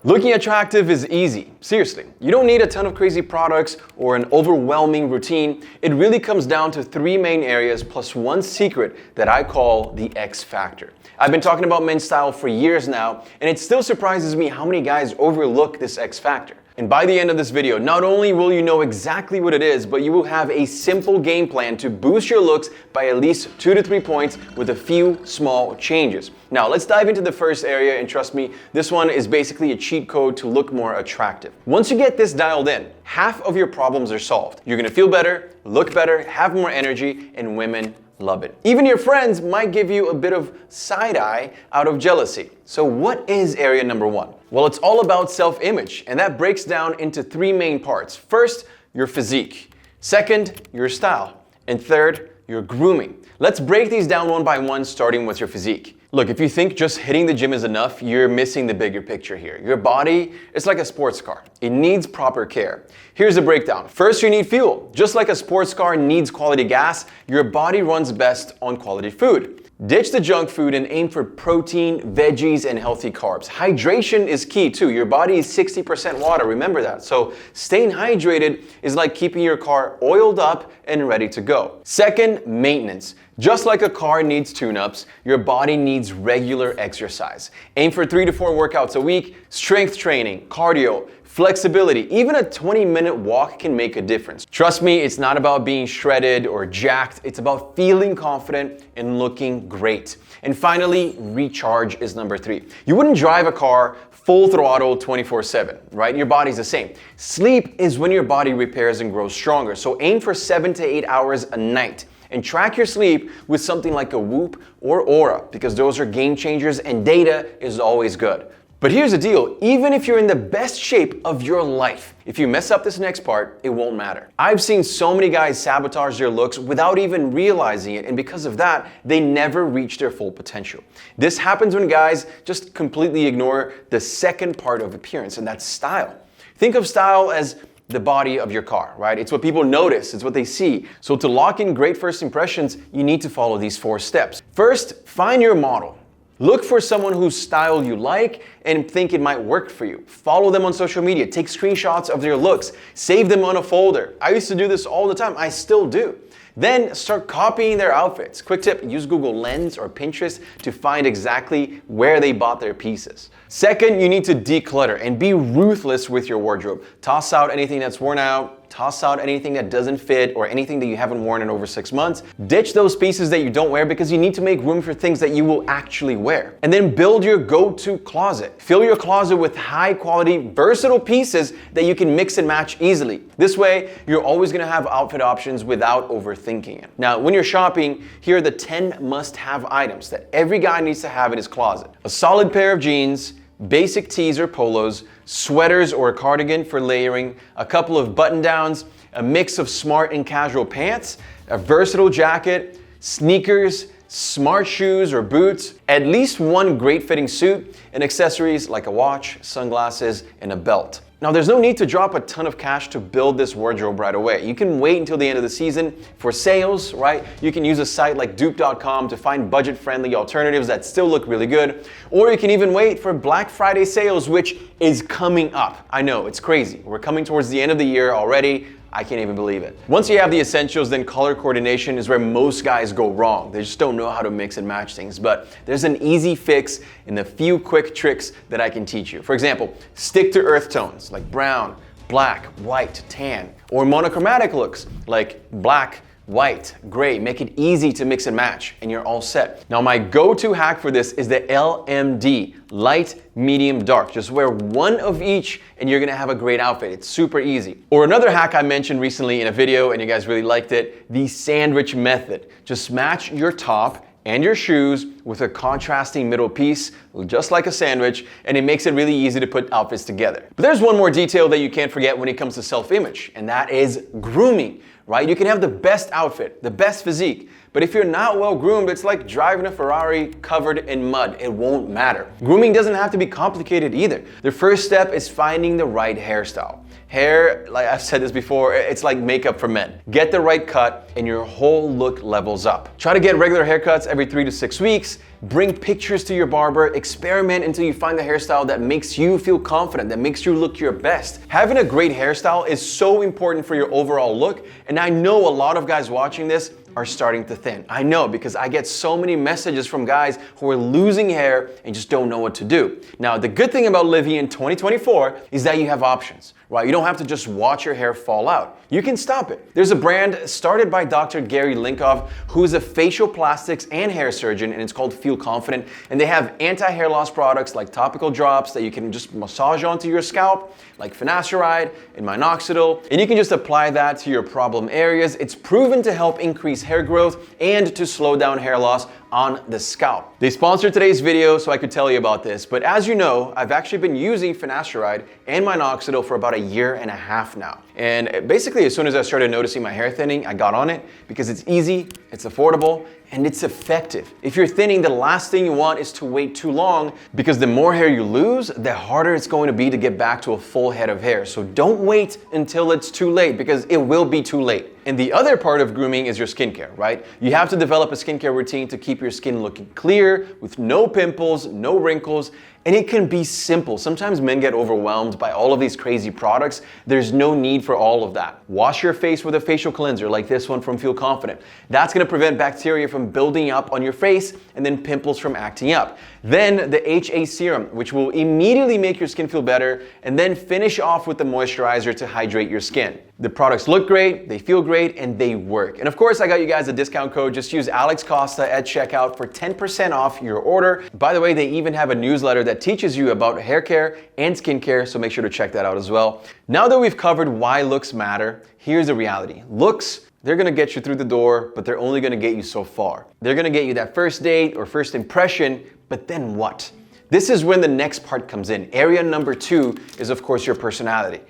Looking attractive is easy. Seriously, you don't need a ton of crazy products or an overwhelming routine. It really comes down to three main areas plus one secret that I call the X factor. I've been talking about men's style for years now, and it still surprises me how many guys overlook this X factor. And by the end of this video, not only will you know exactly what it is, but you will have a simple game plan to boost your looks by at least 2 to 3 points with a few small changes. Now, let's dive into the first area, and trust me, this one is basically a cheat code to look more attractive. Once you get this dialed in, half of your problems are solved. You're gonna feel better, look better, have more energy, and women love it. Even your friends might give you a bit of side eye out of jealousy. So what is area number one? Well, it's all about self-image, and that breaks down into three main parts. First, your physique. Second, your style. And third, your grooming. Let's break these down one by one, starting with your physique. Look, if you think just hitting the gym is enough, you're missing the bigger picture here. Your body is like a sports car. It needs proper care. Here's the breakdown. First, you need fuel. Just like a sports car needs quality gas, your body runs best on quality food. Ditch the junk food and aim for protein, veggies, and healthy carbs. Hydration is key too. Your body is 60% water, remember that. So staying hydrated is like keeping your car oiled up and ready to go. Second, maintenance. Just like a car needs tune-ups, your body needs regular exercise. Aim for 3 to 4 workouts a week, strength training, cardio, flexibility. Even a 20-minute walk can make a difference. Trust me, it's not about being shredded or jacked. It's about feeling confident and looking great. And finally, recharge is number 3. You wouldn't drive a car full throttle 24/7, right? Your body's the same. Sleep is when your body repairs and grows stronger. So aim for 7 to 8 hours a night. And track your sleep with something like a Whoop or Aura, because those are game changers and data is always good. But here's the deal, even if you're in the best shape of your life, if you mess up this next part, it won't matter. I've seen so many guys sabotage their looks without even realizing it, and because of that, they never reach their full potential. This happens when guys just completely ignore the second part of appearance, and that's style. Think of style as the body of your car, right? It's what people notice, it's what they see. So to lock in great first impressions, you need to follow these 4 steps. First, find your model. Look for someone whose style you like and think it might work for you. Follow them on social media, take screenshots of their looks, save them on a folder. I used to do this all the time, I still do. Then start copying their outfits. Quick tip, use Google Lens or Pinterest to find exactly where they bought their pieces. Second, you need to declutter and be ruthless with your wardrobe. Toss out anything that's worn out, toss out anything that doesn't fit or anything that you haven't worn in over 6 months. Ditch those pieces that you don't wear because you need to make room for things that you will actually wear. And then build your go-to closet. Fill your closet with high quality, versatile pieces that you can mix and match easily. This way, you're always gonna have outfit options without overthinking it. Now, when you're shopping, here are the 10 must-have items that every guy needs to have in his closet. A solid pair of jeans, basic tees or polos, sweaters or a cardigan for layering, a couple of button-downs, a mix of smart and casual pants, a versatile jacket, sneakers, smart shoes or boots, at least one great fitting suit, and accessories like a watch, sunglasses, and a belt. Now, there's no need to drop a ton of cash to build this wardrobe right away. You can wait until the end of the season for sales, right? You can use a site like dupe.com to find budget-friendly alternatives that still look really good. Or you can even wait for Black Friday sales, which is coming up. I know, it's crazy. We're coming towards the end of the year already. I can't even believe it. Once you have the essentials, then color coordination is where most guys go wrong. They just don't know how to mix and match things. But there's an easy fix and a few quick tricks that I can teach you. For example, stick to earth tones like brown, black, white, tan, or monochromatic looks like black, white, gray. Make it easy to mix and match and you're all set. Now, my go-to hack for this is the LMD, light, medium, dark. Just wear one of each and you're gonna have a great outfit. It's super easy. Or another hack I mentioned recently in a video and you guys really liked it, the sandwich method. Just match your top and your shoes with a contrasting middle piece, just like a sandwich, and it makes it really easy to put outfits together. But there's one more detail that you can't forget when it comes to self-image, and that is grooming, right? You can have the best outfit, the best physique, but if you're not well groomed, it's like driving a Ferrari covered in mud. It won't matter. Grooming doesn't have to be complicated either. The first step is finding the right hairstyle. Hair, like I've said this before, it's like makeup for men. Get the right cut and your whole look levels up. Try to get regular haircuts every 3 to 6 weeks Bring pictures to your barber, experiment until you find the hairstyle that makes you feel confident, that makes you look your best. Having a great hairstyle is so important for your overall look, and I know a lot of guys watching this are starting to thin. I know, because I get so many messages from guys who are losing hair and just don't know what to do. Now, the good thing about living in 2024 is that you have options, right? You don't have to just watch your hair fall out. You can stop it. There's a brand started by Dr. Gary Linkoff, who is a facial plastics and hair surgeon, and it's called Feel Confident. And they have anti-hair loss products like topical drops that you can just massage onto your scalp, like finasteride and minoxidil, and you can just apply that to your problem areas. It's proven to help increase hair growth and to slow down hair loss on the scalp. They sponsored today's video so I could tell you about this, but as you know, I've actually been using finasteride and minoxidil for about 1.5 years now. And basically, as soon as I started noticing my hair thinning, I got on it because it's easy, it's affordable, and it's effective. If you're thinning, the last thing you want is to wait too long, because the more hair you lose, the harder it's going to be to get back to a full head of hair. So don't wait until it's too late, because it will be too late. And the other part of grooming is your skincare, right? You have to develop a skincare routine to keep your skin looking clear, with no pimples, no wrinkles, and it can be simple. Sometimes men get overwhelmed by all of these crazy products. There's no need for all of that. Wash your face with a facial cleanser like this one from Feel Confident. That's gonna prevent bacteria from building up on your face and then pimples from acting up. Then the HA serum, which will immediately make your skin feel better, and then finish off with the moisturizer to hydrate your skin. The products look great, they feel great, and they work. And of course, I got you guys a discount code. Just use Costa at checkout for 10% off your order. By the way, they even have a newsletter that teaches you about hair care and skincare, so make sure to check that out as well. Now that we've covered why looks matter, here's the reality. Looks, they're gonna get you through the door, but they're only gonna get you so far. They're gonna get you that first date or first impression, but then what? This is when the next part comes in. Area number 2 is, of course, your personality.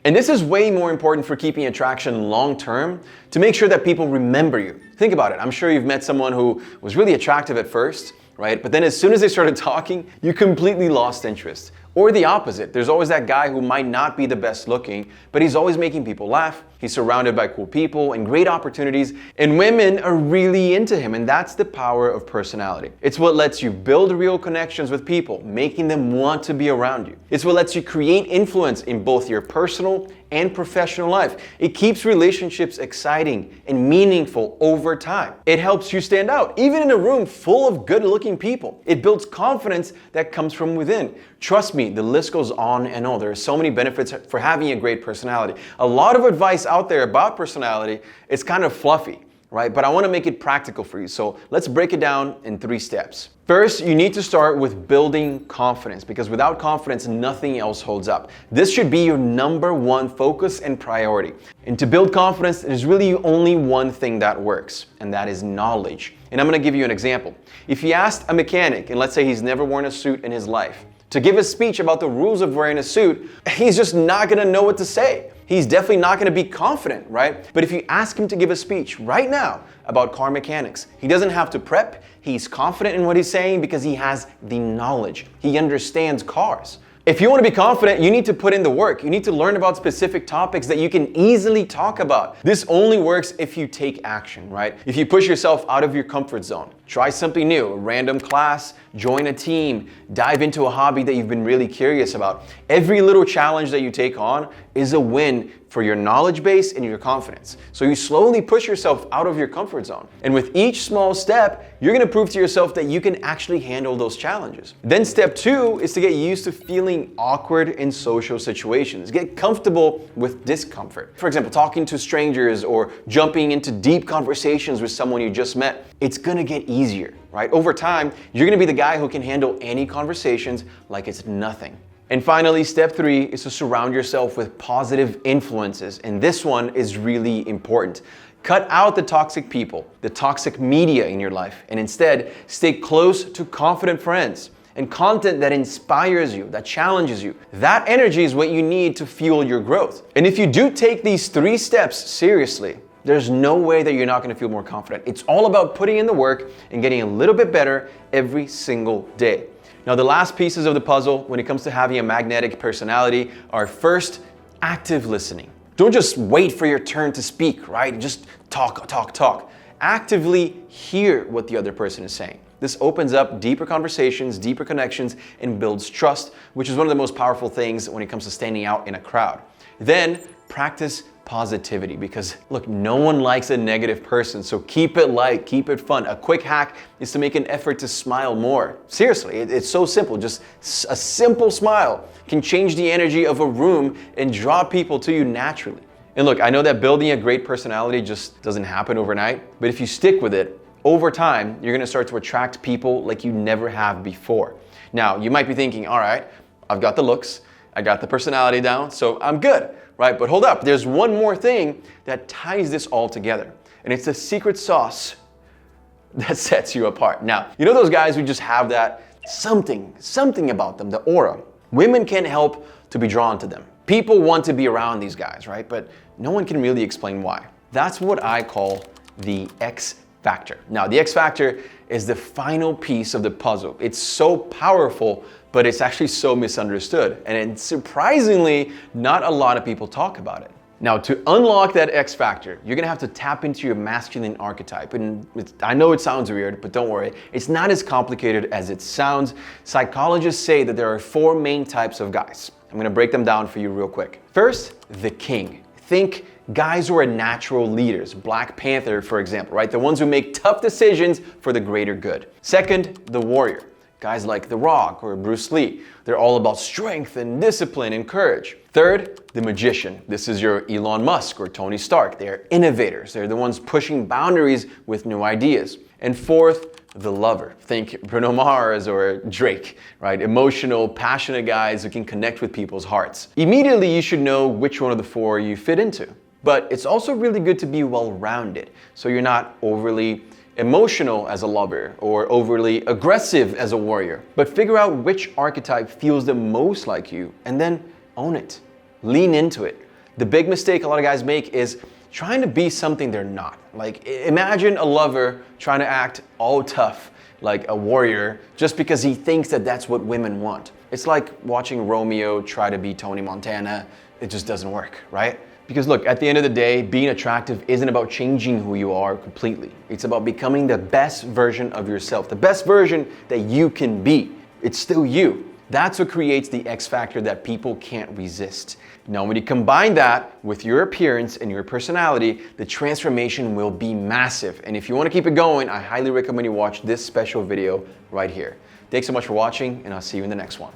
And this is way more important for keeping attraction long term, to make sure that people remember you. Think about it. I'm sure you've met someone who was really attractive at first, right? But then as soon as they started talking, you completely lost interest. Or the opposite. There's always that guy who might not be the best looking, but he's always making people laugh. He's surrounded by cool people and great opportunities, and women are really into him, and that's the power of personality. It's what lets you build real connections with people, making them want to be around you. It's what lets you create influence in both your personal and professional life. It keeps relationships exciting and meaningful over time. It helps you stand out, even in a room full of good-looking people. It builds confidence that comes from within. Trust me, the list goes on and on. There are so many benefits for having a great personality. A lot of advice out there about personality is kind of fluffy, right? But I want to make it practical for you. So let's break it down in 3 steps. First, you need to start with building confidence, because without confidence, nothing else holds up. This should be your number 1 focus and priority. And to build confidence, there's really only one thing that works, and that is knowledge. And I'm going to give you an example. If you asked a mechanic, and let's say he's never worn a suit in his life, to give a speech about the rules of wearing a suit, he's just not going to know what to say. He's definitely not going to be confident, right? But if you ask him to give a speech right now about car mechanics, he doesn't have to prep. He's confident in what he's saying because he has the knowledge. He understands cars. If you want to be confident, you need to put in the work. You need to learn about specific topics that you can easily talk about. This only works if you take action, right? If you push yourself out of your comfort zone. Try something new, a random class, join a team, dive into a hobby that you've been really curious about. Every little challenge that you take on is a win for your knowledge base and your confidence. So you slowly push yourself out of your comfort zone. And with each small step, you're gonna prove to yourself that you can actually handle those challenges. Then step 2 is to get used to feeling awkward in social situations. Get comfortable with discomfort. For example, talking to strangers or jumping into deep conversations with someone you just met. It's gonna get easier, right? Over time, you're gonna be the guy who can handle any conversations like it's nothing. And finally, step 3 is to surround yourself with positive influences. And this one is really important. Cut out the toxic people, the toxic media in your life, and instead stay close to confident friends and content that inspires you, that challenges you. That energy is what you need to fuel your growth. And if you do take these 3 steps seriously, there's no way that you're not gonna feel more confident. It's all about putting in the work and getting a little bit better every single day. Now, the last pieces of the puzzle when it comes to having a magnetic personality are, first, active listening. Don't just wait for your turn to speak, right? Just talk. Actively hear what the other person is saying. This opens up deeper conversations, deeper connections, and builds trust, which is one of the most powerful things when it comes to standing out in a crowd. Then practice positivity, because look, no one likes a negative person, so keep it light, keep it fun. A quick hack is to make an effort to smile more. Seriously, it's so simple. Just a simple smile can change the energy of a room and draw people to you naturally. And look, I know that building a great personality just doesn't happen overnight, but if you stick with it, over time, you're gonna start to attract people like you never have before. Now, you might be thinking, all right, I've got the looks, I got the personality down, so I'm good, right? But hold up, there's one more thing that ties this all together, and it's the secret sauce that sets you apart. Now, you know those guys who just have that something about them, the aura? Women can't help to be drawn to them. People want to be around these guys, right? But no one can really explain why. That's what I call the X factor. Now, the X factor is the final piece of the puzzle. It's so powerful, but it's actually so misunderstood. And surprisingly, not a lot of people talk about it. Now, to unlock that X factor, you're gonna have to tap into your masculine archetype. And I know it sounds weird, but don't worry. It's not as complicated as it sounds. Psychologists say that there are 4 main types of guys. I'm gonna break them down for you real quick. First, the king. Think guys who are natural leaders, Black Panther, for example, right? The ones who make tough decisions for the greater good. Second, the warrior. Guys like The Rock or Bruce Lee. They're all about strength and discipline and courage. Third, the magician. This is your Elon Musk or Tony Stark. They're innovators. They're the ones pushing boundaries with new ideas. And fourth, the lover. Think Bruno Mars or Drake, right? Emotional, passionate guys who can connect with people's hearts. Immediately, you should know which one of the 4 you fit into. But it's also really good to be well-rounded, so you're not overly emotional as a lover or overly aggressive as a warrior. But figure out which archetype feels the most like you and then own it. Lean into it. The big mistake a lot of guys make is trying to be something they're not. Like, imagine a lover trying to act all tough like a warrior just because he thinks that that's what women want. It's like watching Romeo try to be Tony Montana. It just doesn't work, right? Because look, at the end of the day, being attractive isn't about changing who you are completely. It's about becoming the best version of yourself, the best version that you can be. It's still you. That's what creates the X factor that people can't resist. Now, when you combine that with your appearance and your personality, the transformation will be massive. And if you want to keep it going, I highly recommend you watch this special video right here. Thanks so much for watching, and I'll see you in the next one.